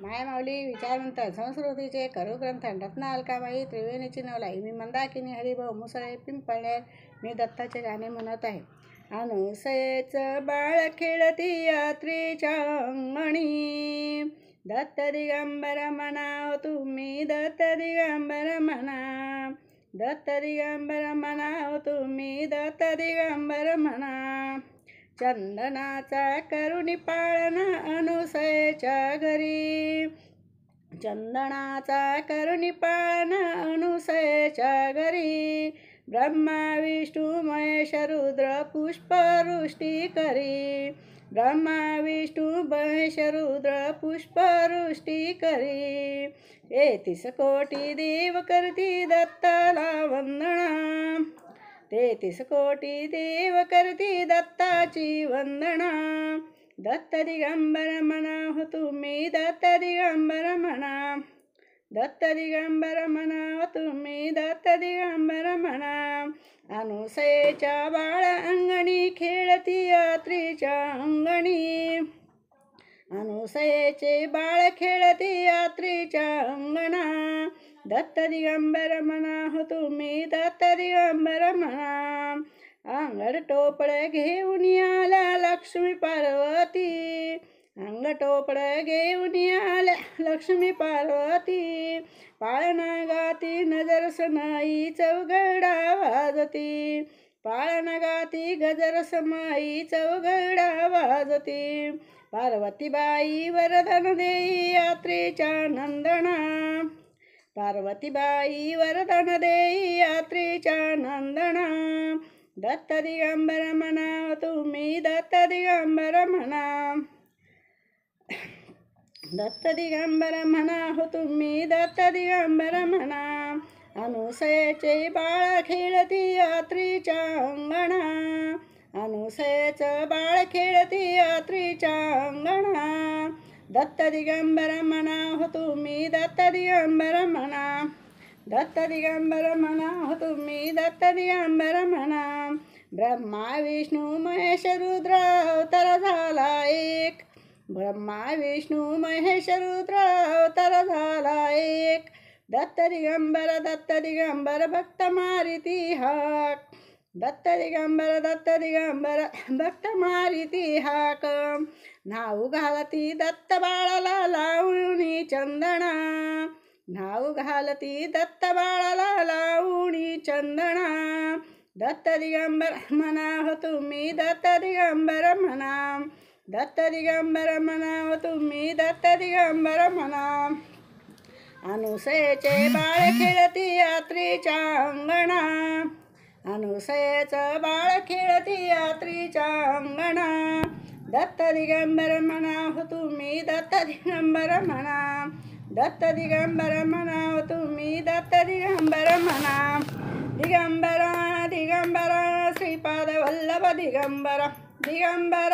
मायमाऊली विचारवंत संस्कृतीचे करुग्रंथ रत्ना अलकाबाई त्रिवेणीची नवलाई मी मंदाकिनी हरिभाऊ मुसळे पिंपळनेर मी दत्ताचे गाणे म्हणत आहे. अनुसयेचं बाळ खेळती यात्रेच्या अंगणी दत्त दिगंबर म्हणाव तुम्ही दत्त दिगंबर म्हणा दत्त दिगंबर म्हणाव तुम्ही दत्त दिगंबर म्हणा. चंदनाचा करुणी पाळणा अनुसयेच्या घरी चंदनाचा करुणी पाळणा अनुसयेच्या घरी ब्रह्मा विष्णू महेश रुद्र पुष्पवृष्टी करी ब्रह्मा विष्णू महेश रुद्र पुष्पवृष्टी करी. 33 कोटी देव करती दत्ताला वंदना 33 कोटी देव करती दत्ताची वंदना. दत्त दिगंबर म्हणा हो तुम्ही दत्त दिगंबर म्हणा दत्त दिगंबर म्हणा तुम्ही दत्त दिगंबर म्हणा. अनुसयेच्या बाळ अंगणी खेळती यात्रेच्या अंगणी अनुसयेचे बाळ खेळती यात्रेच्या अंगणा दत्त दिगंबर म्हणा हो तुम्ही दत्त दिगंबर म्हणा. अंगड टोपळ घेऊन आल्या लक्ष्मी पार्वती अंग टोपळ घेऊन आल्या लक्ष्मी पार्वती पाळणा गाती नजर सनाई चौघडा वाजती पाळणा गाती गजर समाई चौघडा वाजती. पार्वतीबाई वरदान देई यात्रेच्या नंदना पार्वतीबाई वरदान देई यात्रेच्या नंदना. दत्त दिगंबर म्हणा तुम्ही दत्त दिगंबर म्हणा दत्त दिगंबर म्हणा हो तुम्ही दत्त दिगंबर म्हणा. अनुसयेचे बाळ खेळती यात्रेच्या अंगणा अनुसयेचं बाळ खेळती यात्रेच्या अंगणा दत्त दिगंबर म्हणा हो तुम्ही दत्त दिगंबर म्हणा दत्त दिगंबर म्हणा हो तुम्ही दत्त दिगंबर म्हणा. ब्रह्मा विष्णू महेश रुद्र अवतार झाला एक ब्रह्मा विष्णू महेश रुद्र अवतार झाला एक. दत्त दिगंबर भक्त मारिती हाक दत्त दिगंबर भक्त मारिती हाक. नाव घालती दत्त बाळाला लावणी चंदना नाव घालती दत्त बाळाला लावणी चंदना. दत्त दिगंबर म्हणा हो तुम्ही दत्त दिगंबर म्हणा दत्त दिगंबर म्हणा हो तुम्ही दत्त दिगंबर म्हणा. अनुसयेचे बाळ खेळती यात्रेच्या अंगणा अनुसयेचं बाळ खेळती यात्रेच्या अंगणा दत्त दिगंबर म्हणा हो तुम्ही दत्त दिगंबर म्हणा दत्त दिगंबर म्हणा हो तुम्ही दत्त दिगंबर म्हणा. दिगंबर दिगंबर श्रीपाद वल्लभ दिगंबर दिगंबर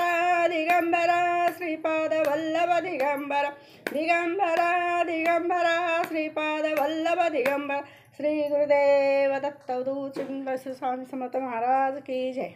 दिगंबर श्रीपाद वल्लभ दिगंबर दिगंबर दिगंबर श्रीपाद वल्लभ दिगंबर. श्री गुरुदेव दत्त अवधूत स्वामी समर्थ महाराज की जय.